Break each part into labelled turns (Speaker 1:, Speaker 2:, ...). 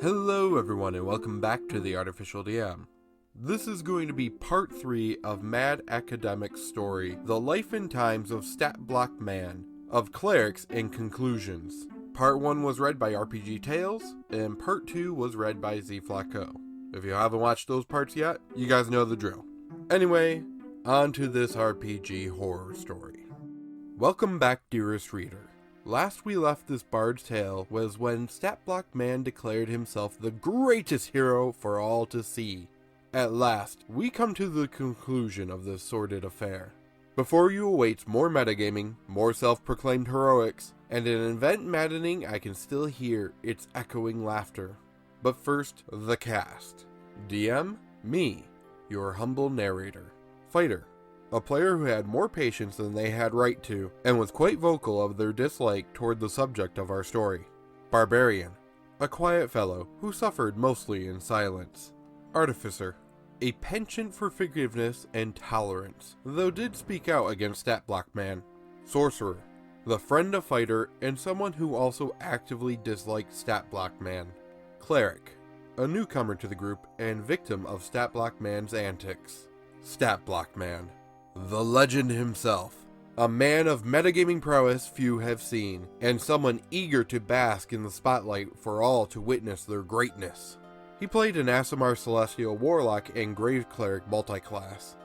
Speaker 1: Hello everyone and welcome back to the Artificial DM. This is going to be part 3 of Mad Academic's story, The Life and Times of Statblock Man, of Clerics and Conclusions. Part 1 was read by RPG Tales, and part 2 was read by Zflocco. If you haven't watched those parts yet, you guys know the drill. Anyway, on to this RPG horror story. Welcome back, dearest reader. Last we left this bard's tale was when Statblock Man declared himself the greatest hero for all to see. At last, we come to the conclusion of this sordid affair. Before you awaits more metagaming, more self-proclaimed heroics, and an event maddening I can still hear its echoing laughter. But first, the cast. DM, me, your humble narrator. Fighter, a player who had more patience than they had right to, and was quite vocal of their dislike toward the subject of our story. Barbarian, a quiet fellow who suffered mostly in silence. Artificer, a penchant for forgiveness and tolerance, though did speak out against Statblock Man. Sorcerer, the friend of Fighter and someone who also actively disliked Statblock Man. Cleric, a newcomer to the group and victim of Statblock Man's antics. Statblock Man, the legend himself, a man of metagaming prowess few have seen, and someone eager to bask in the spotlight for all to witness their greatness. He played an Aasimar Celestial Warlock and Grave Cleric multiclass.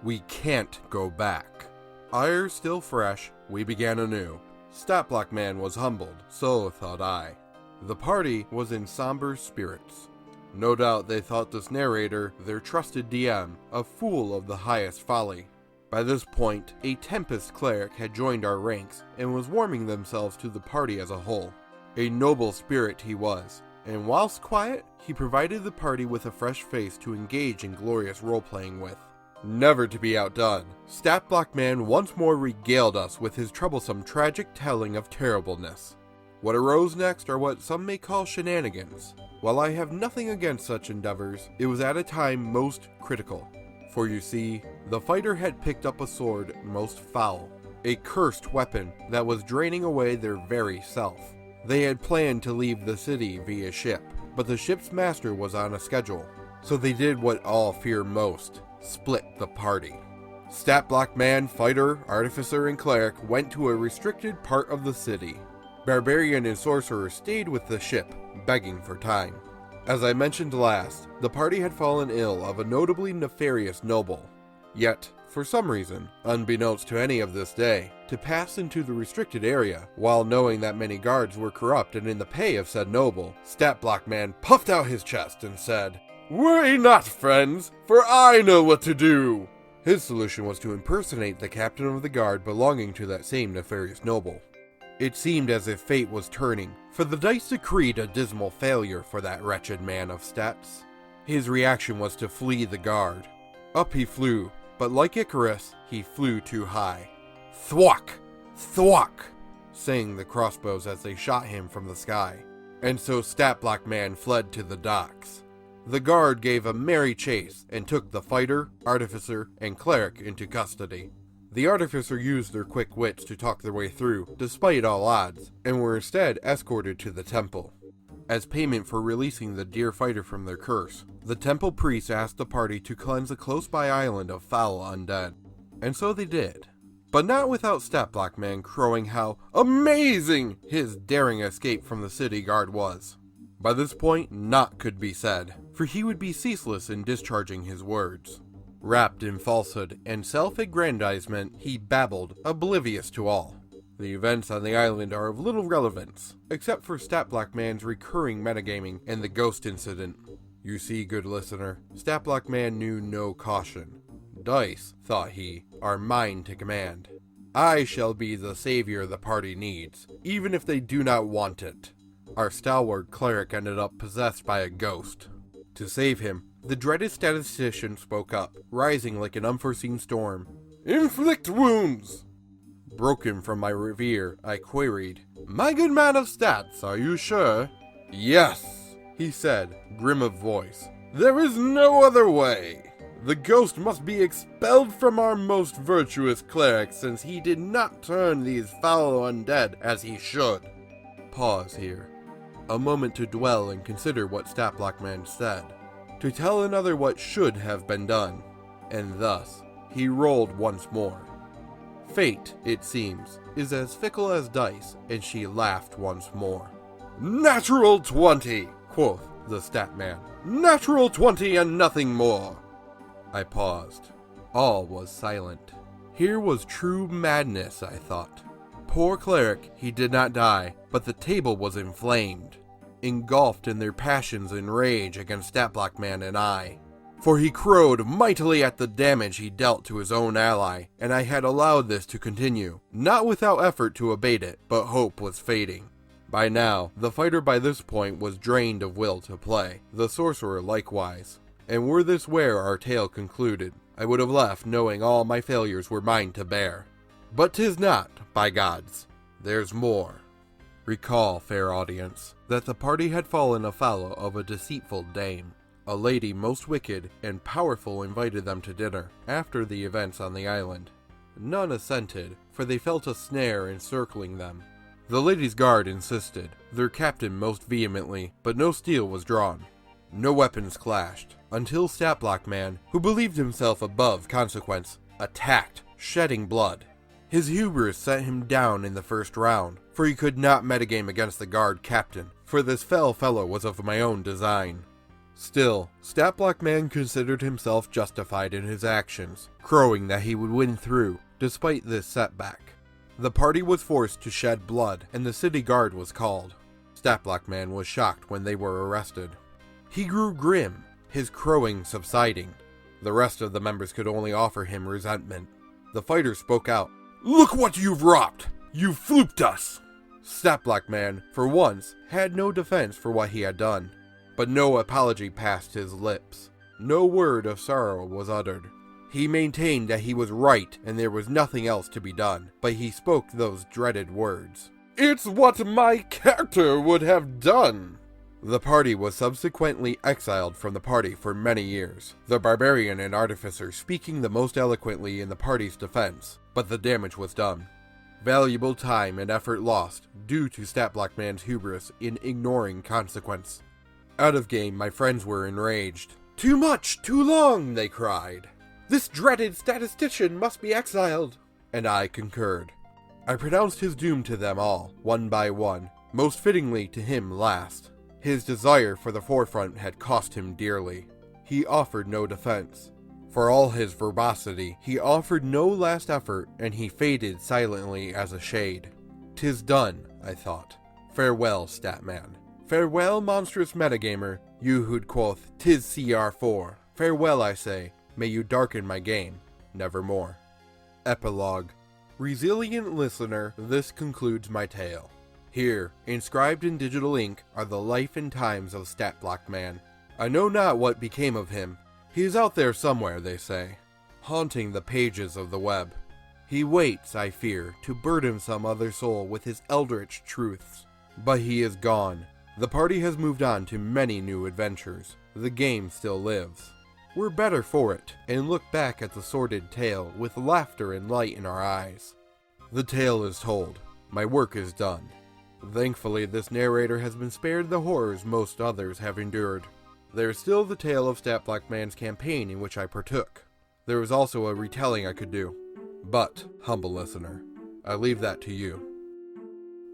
Speaker 1: We can't go back. Ire still fresh, we began anew. Statblock Man was humbled, so thought I. The party was in somber spirits. No doubt they thought this narrator, their trusted DM, a fool of the highest folly. By this point, a Tempest cleric had joined our ranks and was warming themselves to the party as a whole. A noble spirit he was, and whilst quiet, he provided the party with a fresh face to engage in glorious role-playing with. Never to be outdone, Statblock Man once more regaled us with his troublesome tragic telling of terribleness. What arose next are what some may call shenanigans. While I have nothing against such endeavors, it was at a time most critical. For you see, the fighter had picked up a sword most foul, a cursed weapon that was draining away their very self. They had planned to leave the city via ship, but the ship's master was on a schedule, so they did what all fear most, split the party. Statblock Man, Fighter, Artificer, and Cleric went to a restricted part of the city. Barbarian and Sorcerer stayed with the ship, begging for time. As I mentioned last, the party had fallen ill of a notably nefarious noble. Yet, for some reason, unbeknownst to any of this day, to pass into the restricted area, while knowing that many guards were corrupt and in the pay of said noble, Statblock Man puffed out his chest and said, "Worry not, friends, for I know what to do!" His solution was to impersonate the captain of the guard belonging to that same nefarious noble. It seemed as if fate was turning, for the dice decreed a dismal failure for that wretched man of stats. His reaction was to flee the guard. Up he flew, but like Icarus, he flew too high. Thwack! Thwack! Sang the crossbows as they shot him from the sky. And so Statblock Man fled to the docks. The guard gave a merry chase and took the fighter, artificer, and cleric into custody. The artificer used their quick wits to talk their way through, despite all odds, and were instead escorted to the temple. As payment for releasing the dear fighter from their curse, the temple priest asked the party to cleanse a close-by island of foul undead. And so they did. But not without Statblock Man crowing how amazing his daring escape from the city guard was. By this point, naught could be said, for he would be ceaseless in discharging his words. Wrapped in falsehood and self-aggrandizement, he babbled, oblivious to all. The events on the island are of little relevance, except for Statblock Man's recurring metagaming and the ghost incident. You see, good listener, Statblock Man knew no caution. Dice, thought he, are mine to command. I shall be the savior the party needs, even if they do not want it. Our stalwart cleric ended up possessed by a ghost. To save him, the dreaded statistician spoke up, rising like an unforeseen storm. "Inflict wounds!" Broken from my reverie, I queried, "My good man of stats, are you sure?" "Yes," he said, grim of voice. "There is no other way. The ghost must be expelled from our most virtuous cleric since he did not turn these foul undead as he should." Pause here. A moment to dwell and consider what Statblock Man said. To tell another what should have been done. And thus, he rolled once more. Fate, it seems, is as fickle as dice, and she laughed once more. "Natural 20, quoth the Statman. "Natural 20 and nothing more." I paused. All was silent. Here was true madness, I thought. Poor cleric, he did not die, but the table was inflamed, engulfed in their passions and rage against Statblock Man and I. For he crowed mightily at the damage he dealt to his own ally, and I had allowed this to continue, not without effort to abate it, but hope was fading. By now, the fighter by this point was drained of will to play, the sorcerer likewise, and were this where our tale concluded, I would have left knowing all my failures were mine to bear. But 'tis not, by gods, there's more. Recall, fair audience, that the party had fallen afoul of a deceitful dame. A lady most wicked and powerful invited them to dinner, after the events on the island. None assented, for they felt a snare encircling them. The lady's guard insisted, their captain most vehemently, but no steel was drawn. No weapons clashed, until Statblock Man, who believed himself above consequence, attacked, shedding blood. His hubris sent him down in the first round, for he could not metagame against the guard captain, for this fell fellow was of my own design. Still, Statblock Man considered himself justified in his actions, crowing that he would win through, despite this setback. The party was forced to shed blood, and the city guard was called. Statblock Man was shocked when they were arrested. He grew grim, his crowing subsiding. The rest of the members could only offer him resentment. The fighter spoke out. "Look what you've wrought! You've fluked us!" Statblock Man, for once, had no defense for what he had done. But no apology passed his lips. No word of sorrow was uttered. He maintained that he was right and there was nothing else to be done, but he spoke those dreaded words. "It's what my character would have done!" The party was subsequently exiled from the party for many years, the barbarian and artificer speaking the most eloquently in the party's defense, but the damage was done. Valuable time and effort lost due to Statblock Man's hubris in ignoring consequence. Out of game, my friends were enraged. "Too much, too long," they cried. "This dreaded statistician must be exiled." And I concurred. I pronounced his doom to them all, one by one, most fittingly to him last. His desire for the forefront had cost him dearly. He offered no defense. For all his verbosity, he offered no last effort, and he faded silently as a shade. "'Tis done," I thought. Farewell, Statman. Farewell, monstrous metagamer, you who'd quoth, "'Tis CR4. Farewell, I say. May you darken my game. Nevermore. Epilogue. Resilient listener, this concludes my tale. Here, inscribed in digital ink, are the life and times of Statblock Man. I know not what became of him. He is out there somewhere, they say, haunting the pages of the web. He waits, I fear, to burden some other soul with his eldritch truths. But he is gone. The party has moved on to many new adventures. The game still lives. We're better for it, and look back at the sordid tale with laughter and light in our eyes. The tale is told. My work is done. Thankfully, this narrator has been spared the horrors most others have endured. There is still the tale of Statblock Man's campaign in which I partook. There is also a retelling I could do. But, humble listener, I leave that to you.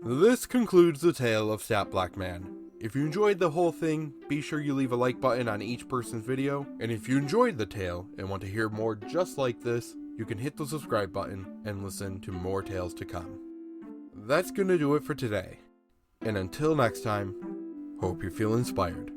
Speaker 1: This concludes the tale of Statblock Man. If you enjoyed the whole thing, be sure you leave a like button on each person's video, and if you enjoyed the tale and want to hear more just like this, you can hit the subscribe button and listen to more tales to come. That's gonna do it for today, and until next time, hope you feel inspired.